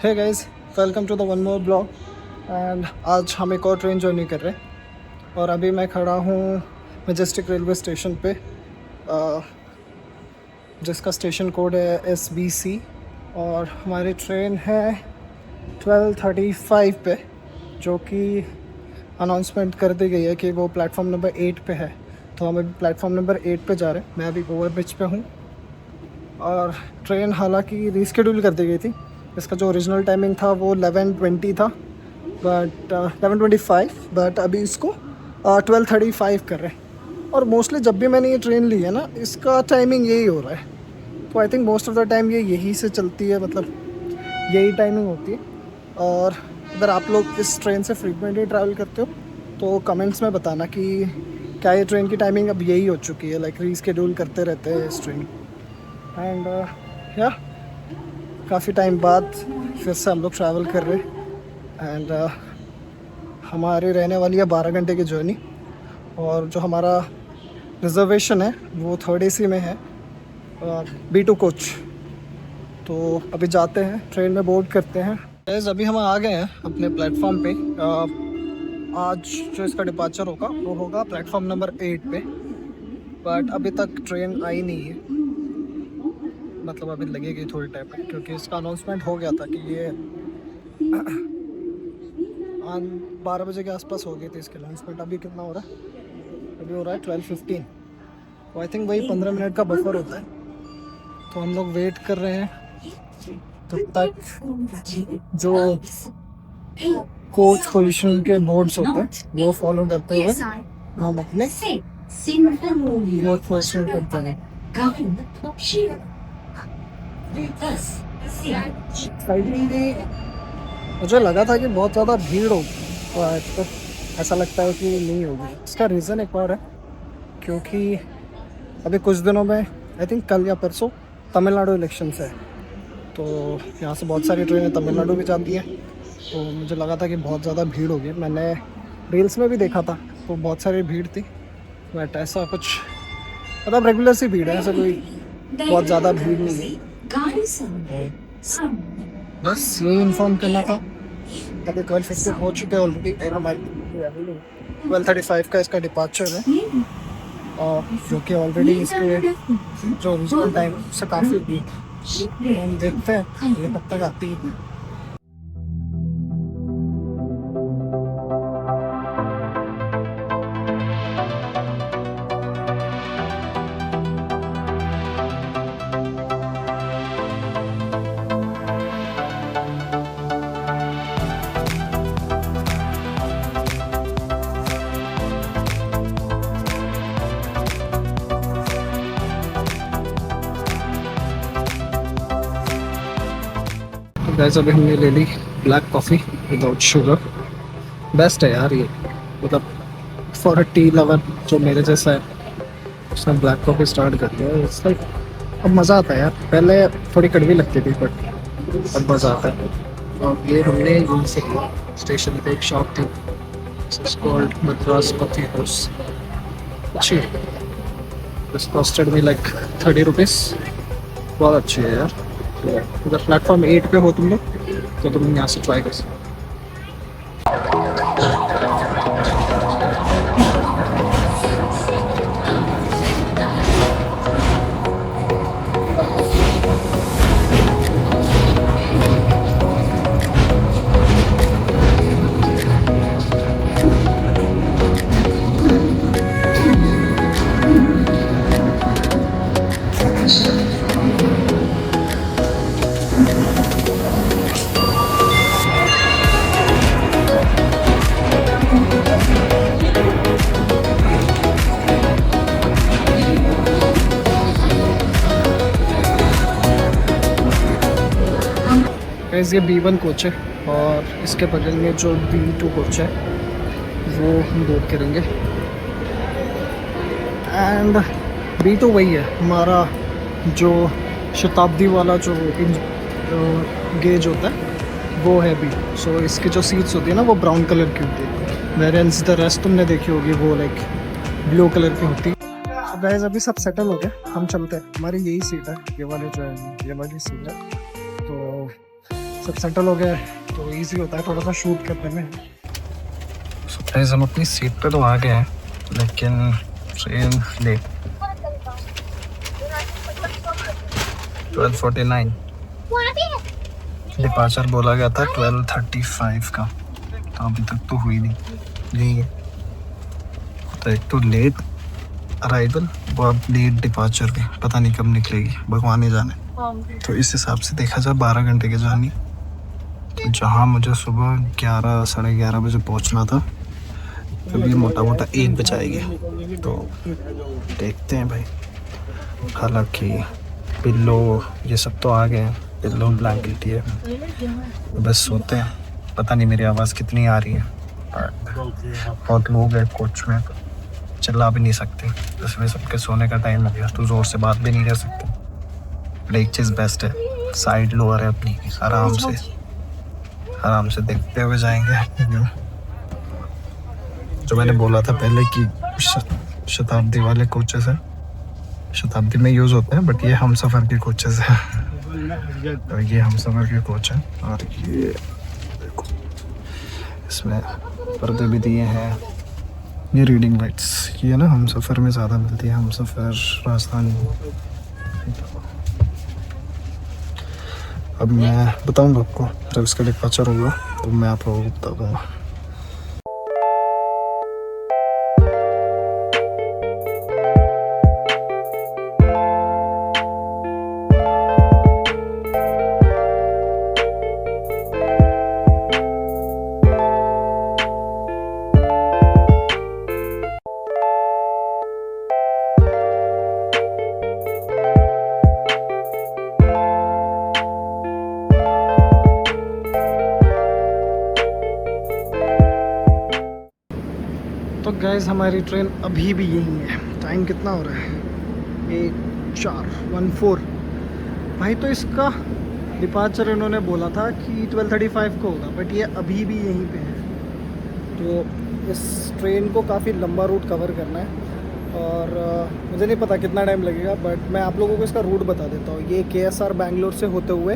Hey guys, welcome to the one more blog. And आज हम एक और ट्रेन जर्नी कर रहे हैं और अभी मैं खड़ा हूँ मैजेस्टिक रेलवे स्टेशन पे, जिसका स्टेशन कोड है SBC। और हमारी ट्रेन है 12:35 पे, जो कि अनाउंसमेंट कर दी गई है कि वो प्लेटफॉर्म नंबर 8 पे है। तो हम अभी प्लेटफॉर्म नंबर 8 पे जा रहे हैं। मैं अभी ओवर ब्रिज पे हूँ और ट्रेन हालांकि रीस्केड्यूल कर दी गई थी। इसका जो ओरिजिनल टाइमिंग था वो 11:20 था, बट 11:25, बट अभी इसको 12:35 कर रहे हैं। और मोस्टली जब भी मैंने ये ट्रेन ली है ना, इसका टाइमिंग यही हो रहा है। तो I think most of the time ये यही से चलती है, मतलब यही टाइमिंग होती है। और अगर आप लोग इस ट्रेन से फ्रीक्वेंटली ट्रैवल करते हो तो कमेंट्स में बताना कि क्या ये ट्रेन की टाइमिंग अब यही हो चुकी है, लाइक रीस्केड्यूल करते रहते हैं इस ट्रेन। एंड या काफ़ी टाइम बाद फिर से हम लोग ट्रैवल कर रहे हैं। एंड हमारी रहने वाली है 12 घंटे की जर्नी। और जो हमारा रिजर्वेशन है वो 3rd AC में है, B2 कोच। तो अभी जाते हैं, ट्रेन में बोर्ड करते हैं। गाइस, अभी हम आ गए हैं अपने प्लेटफॉर्म पे। आज जो इसका डिपार्चर होगा वो होगा प्लेटफॉर्म नंबर 8 पे, बट अभी तक ट्रेन आई नहीं है। मतलब अभी लगेगी थोड़ी टाइम पे, क्योंकि इसका अनाउंसमेंट हो गया था कि ये 12 बजे के आसपास हो गई थी इसकी अनाउंसमेंट। अभी कितना हो रहा है? अभी हो रहा है 12:15। तो आई थिंक वही 15 मिनट का बफर होता है। तो हम लोग वेट कर रहे हैं तब तक जो कोच पोजीशन के बोर्ड्स होते हैं वो फॉलो करते हुए हम अपने कोच पोजीशन करते हैं। मुझे लगा था कि बहुत ज़्यादा भीड़ होगी, तो ऐसा लगता है कि नहीं होगी। इसका रीज़न एक और है, क्योंकि अभी कुछ दिनों में, आई थिंक कल या परसों, तमिलनाडु इलेक्शंस है। तो यहाँ से बहुत सारी ट्रेनें तमिलनाडु भी जाती हैं। तो मुझे लगा था कि बहुत ज़्यादा भीड़ होगी। मैंने रील्स में भी देखा था तो बहुत सारी भीड़ थी, बट ऐसा कुछ मतलब रेगुलर सी भीड़ है, ऐसा कोई बहुत ज़्यादा भीड़ नहीं है। बस ये इन्फॉर्म करना था। अभी 12:50 हो चुके हैं ऑलरेडी। 12:35 का इसका डिपार्चर है, और जो कि ऑलरेडी इसके जो ओरिजिनल टाइम से काफ़ी भी हम देखते हैं ये कब तक आती है। गाइस, अभी हमने ले ली black coffee without sugar. Best है यार ये, मतलब फॉर अ टी लवर जो मेरे जैसा है उसने ब्लैक कॉफ़ी स्टार्ट कर दिया। इट्स लाइक अब मज़ा आता है यार। पहले थोड़ी कड़वी लगती थी, बट अब मज़ा आता है। और ये हमने यहीं से स्टेशन पे एक शॉप थी, it's called Madras coffee house. अच्छी है। This costed me like 30 rupees. बहुत अच्छी है यार। अगर प्लेटफॉर्म 8 पे हो तुम लोग तो तुम यहाँ से ट्राई कर सकते हो। गाइस, ये B1 कोच है और इसके बगल में जो B2 कोच है वो हम बोर्ड करेंगे। एंड B2 वही है हमारा जो शताब्दी वाला जो गेज होता है वो है B। सो इसकी जो सीट्स होती है ना वो ब्राउन कलर की होती है, वेरेंस द रेस्ट तुमने देखी होगी वो लाइक ब्लू कलर की होती है। गाइस, अभी सब सेटल हो गया, हम चलते हैं। हमारी यही सीट है, ये वाली जो है ये वाली सीट है। तो सब सेटल हो गया है तो इजी होता है थोड़ा सा शूट करने में। गाइस हम अपनी सीट पे तो आ गए हैं लेकिन ट्रेन लेट 12:49 डिपार्चर बोला गया था 12:35 का, तो अभी तक तो हुई नहीं। तो एक तो लेट अराइवल और अब लेट डिपार्चर भी, पता नहीं कब निकलेगी, भगवान ही जाने। तो इस हिसाब से देखा जाए 12 घंटे की जर्नी, तो जहाँ मुझे सुबह 11 साढ़े 11 बजे पहुँचना था अभी मोटा मोटा 1 बजाएगी। तो देखते हैं भाई। हालांकि पिल्लो ये सब तो आ गए हैं, पिल्लो ब्लैंकेट ये बस सोते हैं। पता नहीं मेरी आवाज़ कितनी आ रही है, बहुत लोग हैं कोच में, चिल्ला भी नहीं सकते, इसमें सबके सोने का टाइम लग गया तो ज़ोर से बात भी नहीं कर सकते। एक चीज़ बेस्ट है, साइड लोअर है अपनी, आराम से देखते हुए जाएंगे। जो मैंने बोला था पहले कि शताब्दी वाले कोचेस हैं, शताब्दी में यूज़ होते हैं, बट ये हम सफ़र के कोचेस हैं। तो ये हम सफ़र के कोच हैं और ये देखो इसमें पर्दे भी दिए हैं। ये रीडिंग लाइट्स ये ना हम सफ़र में ज़्यादा मिलती है, हम सफ़र राजधानी। अब मैं बताऊँगा आपको जब इसका डिपार्चर होगा तो मैं आप लोगों को बता दूँगा। तो गैस हमारी ट्रेन अभी भी यहीं है। टाइम कितना हो रहा है? 1:04। भाई तो इसका डिपार्चर इन्होंने बोला था कि 12:35 को होगा, बट ये अभी भी यहीं पे है। तो इस ट्रेन को काफ़ी लंबा रूट कवर करना है और मुझे नहीं पता कितना टाइम लगेगा, बट मैं आप लोगों को इसका रूट बता देता हूँ। ये KSR बैंगलोर से होते हुए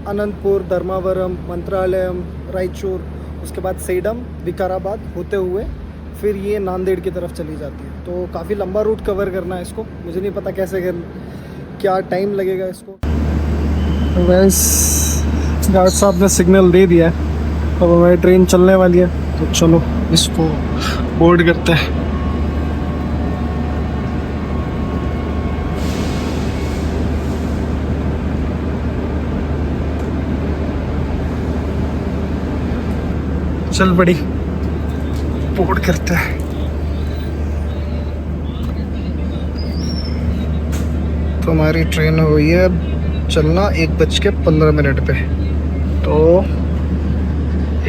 अनंतपुर, धर्मावरम, मंत्रालयम, रायचूर, उसके बाद सेडम, विकाराबाद होते हुए फिर ये नांदेड़ की तरफ चली जाती है। तो काफ़ी लंबा रूट कवर करना है इसको, मुझे नहीं पता कैसे क्या टाइम लगेगा इसको। वैसे गार्ड साहब ने सिग्नल दे दिया है, अब हमारी ट्रेन चलने वाली है, तो चलो इसको बोर्ड करते हैं। चल बड़ी बोर्ड करते हैं। तो हमारी ट्रेन हुई है चलना 1:15 पे, तो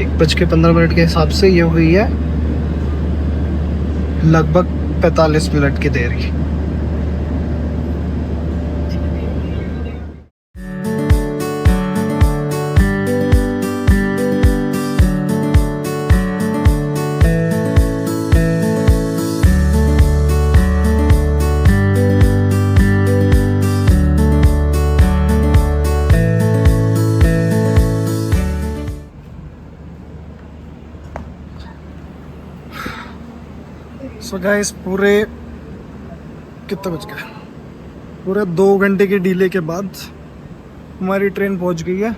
1:15 के हिसाब से ये हुई है लगभग 45 मिनट की देरी। सो गाइस पूरे कितने बज गए, पूरे 2 घंटे के डिले के बाद हमारी ट्रेन पहुंच गई है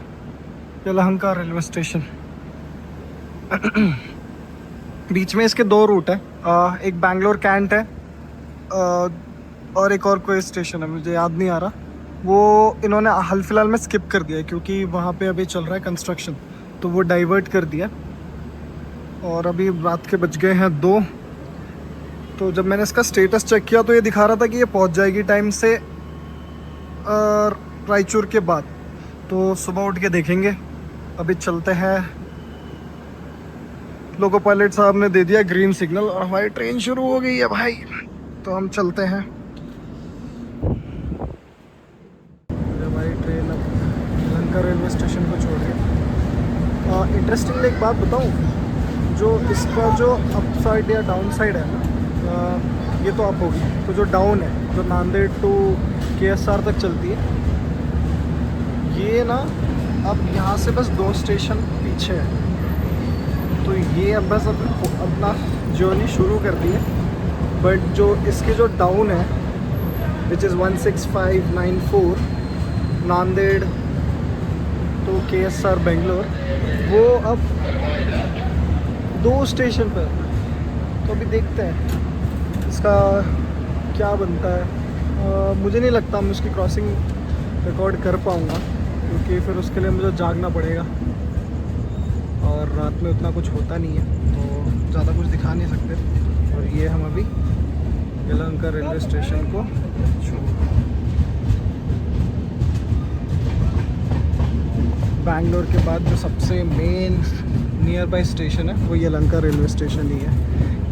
यलहंका रेलवे स्टेशन। बीच में इसके 2 रूट है, एक बैंगलोर कैंट है और एक और कोई स्टेशन है मुझे याद नहीं आ रहा, वो इन्होंने हाल फिलहाल में स्किप कर दिया है क्योंकि वहाँ पे अभी चल रहा है कंस्ट्रक्शन, तो वो डाइवर्ट कर दिया। और अभी रात के बज गए हैं 2। तो जब मैंने इसका स्टेटस चेक किया तो ये दिखा रहा था कि ये पहुंच जाएगी टाइम से रायचूर के बाद, तो सुबह उठ के देखेंगे। अभी चलते हैं, लोको पायलट साहब ने दे दिया ग्रीन सिग्नल और हमारी ट्रेन शुरू हो गई है भाई, तो हम चलते हैं। हमारी ट्रेन अब यलहंका रेलवे स्टेशन को छोड़ रही है। इंटरेस्टिंगली एक बात बताऊँ, जो इसका जो अप साइड या डाउन साइड है ना, ये तो अप होगी, तो जो डाउन है जो नांदेड़ टू KSR तक चलती है, ये ना अब यहाँ से बस 2 स्टेशन पीछे है, तो ये अब बस अपना जर्नी शुरू कर दी है। बट जो इसके जो डाउन है विच इज़ 16594 नांदेड़ तो KSR बेंगलोर, वो अब 2 स्टेशन पर। तो अभी देखते हैं इसका क्या बनता है। मुझे नहीं लगता मैं उसकी क्रॉसिंग रिकॉर्ड कर पाऊँगा, क्योंकि फिर उसके लिए मुझे जागना पड़ेगा और रात में उतना कुछ होता नहीं है तो ज़्यादा कुछ दिखा नहीं सकते। और ये हम अभी यलहंका रेलवे स्टेशन को बैंगलोर के बाद जो सबसे मेन नियर बाई स्टेशन है वो यलहंका रेलवे स्टेशन ही है।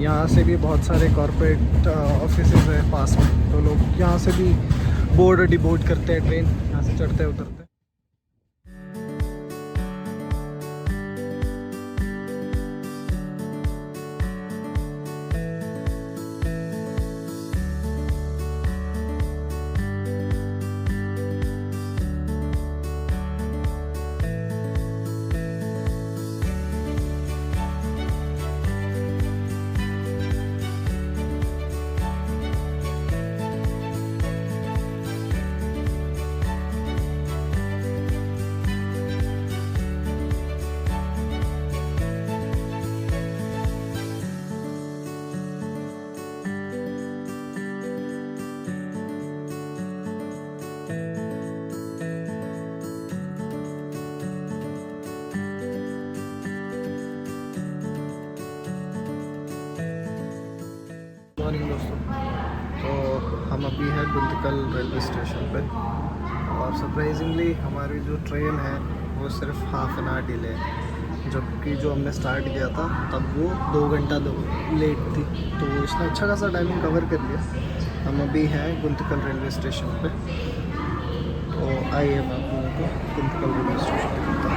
यहाँ से भी बहुत सारे कॉरपोरेट ऑफिसेज है पास में, तो लोग यहाँ से भी बोर्ड और डिबोर्ड करते हैं, ट्रेन यहाँ से चढ़ते उतरते। मॉर्निंग दोस्तों, तो हम अभी हैं गुंतकल रेलवे स्टेशन पे और सरप्राइजिंगली हमारी जो ट्रेन है वो सिर्फ हाफ एन आवर डिले है, जबकि जो हमने स्टार्ट किया था तब वो 2 घंटा लेट थी। तो इसने अच्छा खासा टाइमिंग कवर कर लिया। हम अभी हैं गुंतकल रेलवे स्टेशन पे, तो आइए मैं आप लोगों को गुंतकल रेलवे स्टेशन दिखाता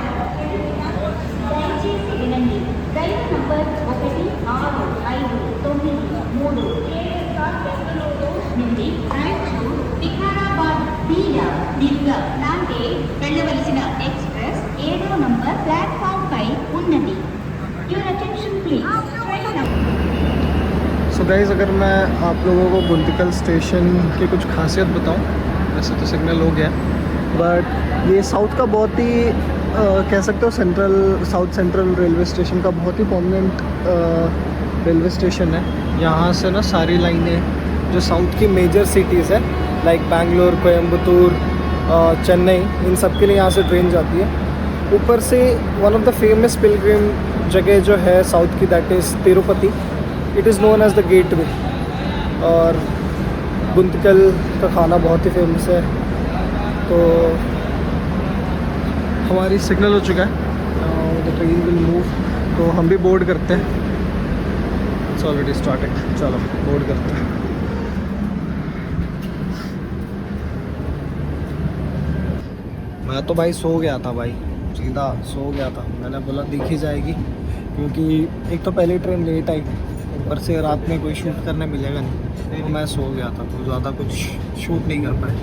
వెళ్ళవలసిన ఎక్స్ప్రెస్ 7వ నంబర్ ప్లాట్ఫామ్ పై ఉన్నది. Your attention please. So guys, अगर मैं आप लोगों को गुंतकल स्टेशन की कुछ खासियत बताऊं, वैसे तो सिग्नल हो गया, बट ये साउथ का बहुत ही कह सकते हो साउथ सेंट्रल रेलवे स्टेशन का बहुत ही प्रोमिनेंट रेलवे स्टेशन है। यहाँ से ना सारी लाइनें जो साउथ की मेजर सिटीज़ है लाइक बैंगलोर, कोयम्बतूर, चेन्नई, इन सब के लिए यहाँ से ट्रेन जाती है। ऊपर से one of the famous pilgrim जगह जो है साउथ की, that is Tirupati. It is known as the gateway. और गुंतकल का खाना बहुत ही फेमस है। तो हमारी सिग्नल हो चुका है, द ट्रेन विल मूव, तो हम भी बोर्ड करते हैं। इट्स ऑलरेडी स्टार्टेड, चलो बोर्ड करते हैं। मैं तो भाई सो गया था भाई, सीधा सो गया था। मैंने बोला दिखी जाएगी, क्योंकि एक तो पहली ट्रेन लेट आई, ऊपर से रात में कोई शूट करने मिलेगा नहीं, तो मैं सो गया था, तो ज़्यादा कुछ शूट नहीं कर पाए।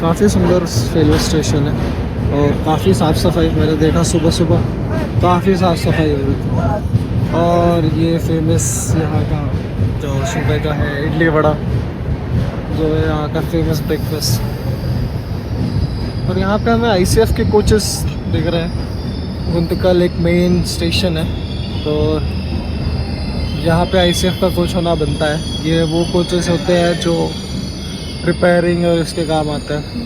काफ़ी सुंदर रेलवे स्टेशन है और काफ़ी साफ़ सफाई, मैंने देखा सुबह सुबह काफ़ी साफ़ सफाई हो रही थी। और ये फेमस यहाँ का जो सुबह का है इडली वड़ा, जो है यहाँ का फेमस ब्रेकफास्ट। और यहाँ पे हमें ICF के कोचेस दिख रहे हैं। गुंतकल एक मेन स्टेशन है, तो यहाँ पे ICF का कोच होना बनता है। ये वो कोचेस होते हैं जो रिपेयरिंग और इसके काम आता है।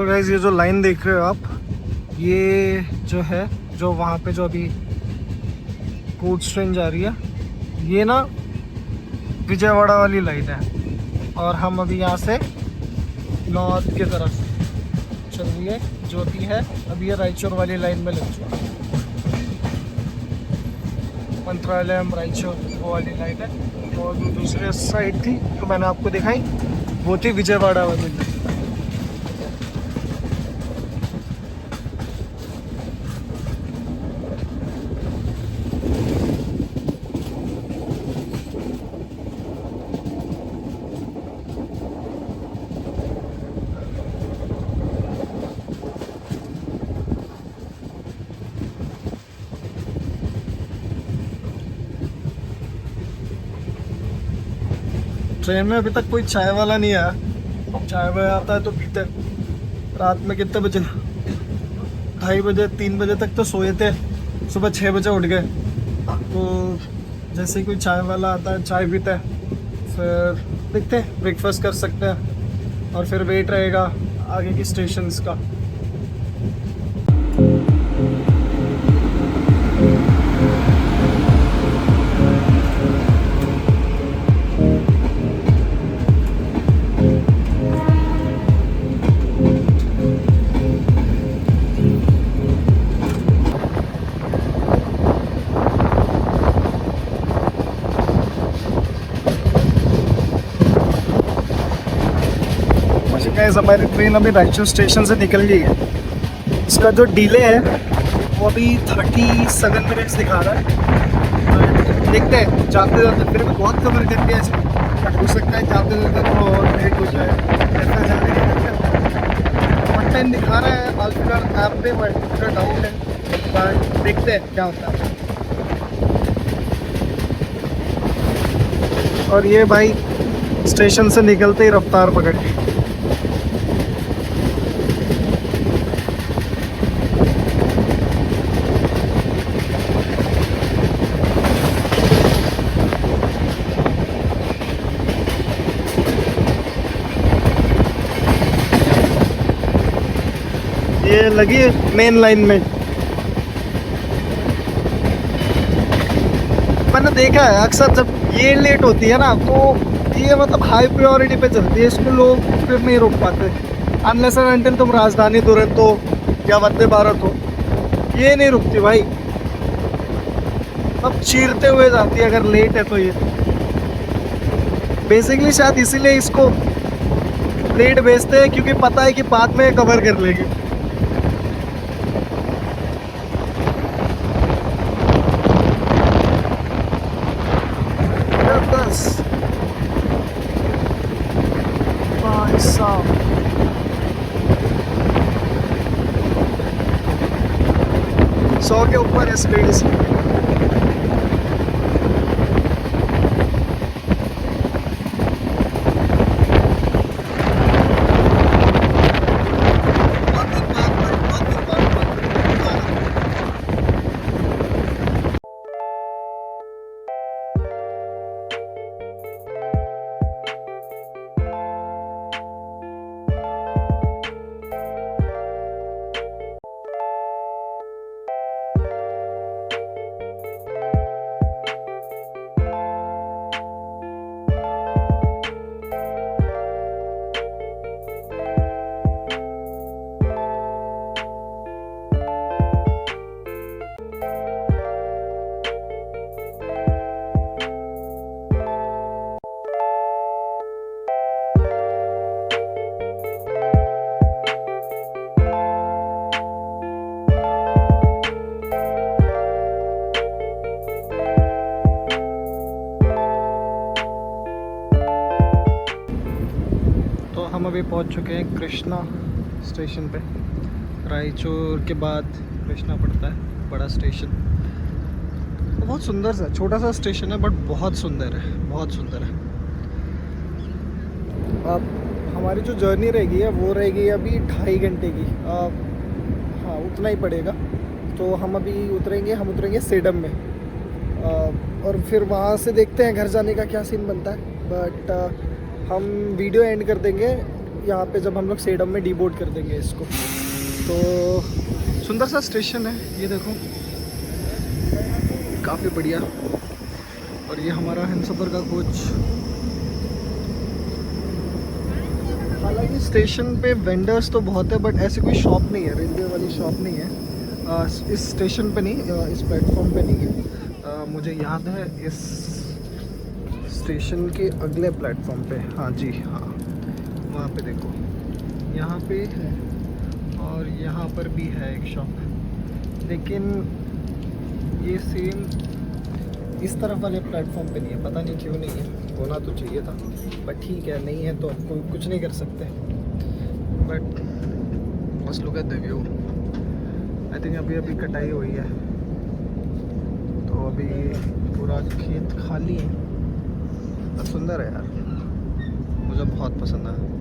तो गाइस ये जो लाइन देख रहे हो आप, ये जो है, जो वहाँ पे जो अभी गुड्स ट्रेन जा रही है, ये ना विजयवाड़ा वाली लाइन है। और हम अभी यहाँ से नॉर्थ की तरफ चल रही है जो भी है। अभी ये रायचूर वाली लाइन में लग चुका है। मंत्रालयम रायचूर वो वाली लाइन है। और जो दूसरे साइड थी तो मैंने आपको दिखाई, वो थी विजयवाड़ा वाली लाइन। ट्रेन में अभी तक कोई चाय वाला नहीं आया। चाय वाला आता है तो पीते हैं। रात में कितने बजे, 2:30 बजे 3 बजे तक तो सोए थे, सुबह 6 बजे उठ गए। तो जैसे ही कोई चाय वाला आता है चाय पीते हैं, फिर देखते हैं ब्रेकफास्ट कर सकते हैं और फिर वेट रहेगा आगे की स्टेशंस का। गाइस हमारी ट्रेन अभी रायचूर स्टेशन से निकल गई है। इसका जो डिले है वो अभी 37 मिनट्स दिखा रहा है। देखते हैं जाते जाते, फिर भी बहुत कवर करके ऐसे हो सकता है जाते जाते थोड़ा और लेट हो जाए। ऐसा जल्दी नहीं करते। वन टाइम दिखा रहा है आल्फिकर ऐप पे, बट डाउन है। बट देखते हैं क्या होता है। और ये भाई स्टेशन से निकलते ही रफ्तार पकड़ के ये लगी है मेन लाइन में। मैंने देखा है अक्सर जब ये लेट होती है ना, तो ये मतलब हाई प्रायोरिटी पे चलती है, इसको लोग फिर नहीं रोक पाते। अनलेस एंड अनटिल तुम राजधानी तुरंत हो या वंदे भारत हो, ये नहीं रुकती भाई। अब चीरते हुए जाती है अगर लेट है तो। ये बेसिकली शायद इसीलिए इसको लेट भेजते हैं, क्योंकि पता है कि बाद में कवर कर लेगी। भाई साहब, 100 के ऊपर है स्पीड इसकी। हम अभी पहुंच चुके हैं कृष्णा स्टेशन पे। रायचूर के बाद कृष्णा पड़ता है, बड़ा स्टेशन। बहुत सुंदर सा छोटा सा स्टेशन है, बट बहुत सुंदर है, बहुत सुंदर है। अब हमारी जो जर्नी रहेगी है वो रहेगी अभी 2.5 घंटे की। हाँ उतना ही पड़ेगा। तो हम अभी उतरेंगे सेडम में। और फिर वहाँ से देखते हैं घर जाने का क्या सीन बनता है। बट हम वीडियो एंड कर देंगे यहाँ पे जब हम लोग सेडम में डीबोर्ड कर देंगे इसको। तो सुंदर सा स्टेशन है ये देखो, काफ़ी बढ़िया। और ये हमारा हमसफ़र का कोच। हालांकि स्टेशन पे वेंडर्स तो बहुत है बट ऐसी कोई शॉप नहीं है, रेलवे वाली शॉप नहीं है इस स्टेशन पे नहीं, इस प्लेटफॉर्म पे नहीं है। मुझे याद है इस स्टेशन के अगले प्लेटफॉर्म पे, हाँ जी हाँ, वहाँ पे देखो, यहाँ पे है और यहाँ पर भी है एक शॉप, लेकिन ये सेम इस तरफ वाले प्लेटफॉर्म पे नहीं है, पता नहीं क्यों नहीं है, होना तो चाहिए था बट ठीक है, नहीं है तो अब कोई कुछ नहीं कर सकते। बट बस look at the view. I think अभी अभी कटाई हुई है तो अभी पूरा खेत खाली है। तो सुंदर है यार, मुझे बहुत पसंद आया।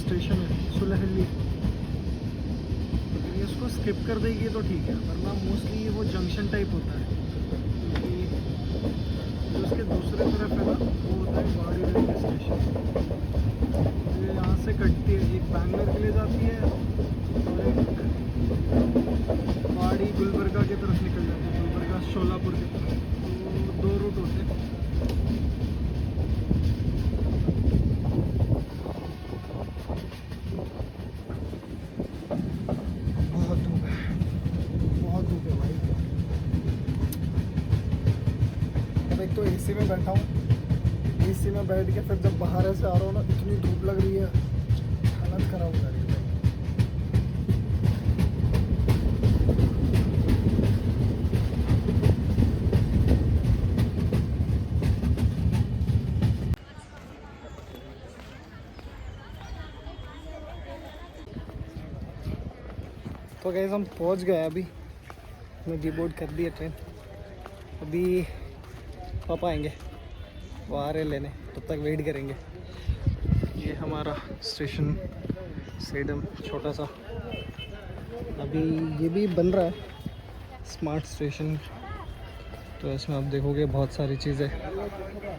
स्टेशन है सुलहली, तो इसको स्किप कर देगी तो ठीक है, वरना मोस्टली वो जंक्शन टाइप होता है, क्योंकि जो उसके दूसरे तरफ है ना वो होता है बाड़ी रेलवे स्टेशन। ये यहाँ से कटती है, एक बैंगलोर के लिए जाती है और एक बाड़ी गुलबर्गा की तरफ निकल जाती है, गुलबर्गा शोलापुर की तरफ, तो दो रूट होते हैं। एक तो एसी में बैठा हूँ, एसी में बैठ के फिर जब बाहर से आ रहा हूँ ना, इतनी धूप लग रही है, हालत ख़राब हो जा रही है। तो गाइस हम पहुँच गए, अभी मैं डीबोर्ड कर दिया ट्रेन। अभी पापा आएंगे, वो आ रहे लेने, तब तक वेट करेंगे। ये हमारा स्टेशन सेडम छोटा सा, अभी ये भी बन रहा है स्मार्ट स्टेशन, तो इसमें आप देखोगे बहुत सारी चीज़ें,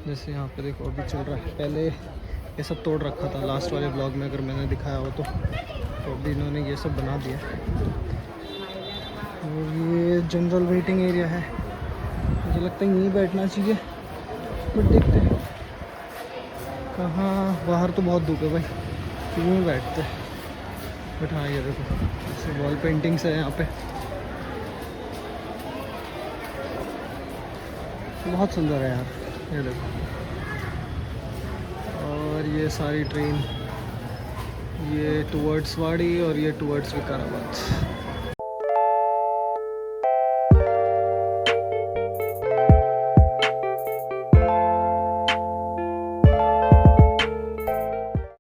जैसे यहाँ पे देखो अभी चल रहा है, पहले ये सब तोड़ रखा था लास्ट वाले ब्लॉग में अगर मैंने दिखाया हो तो अभी इन्होंने ये सब बना दिया। और ये जनरल वेटिंग एरिया है, मुझे लगता है यहीं बैठना चाहिए, बट देखते हैं कहाँ, बाहर तो बहुत धूप है भाई, क्यों बैठते हैं। बट हाँ ये देखो ऐसे वॉल पेंटिंग्स है यहाँ पे, बहुत सुंदर है यार, ये देखो। और ये सारी ट्रेन, ये टुवर्ड्स वाड़ी और ये टुवर्ड्स विकाराबाद।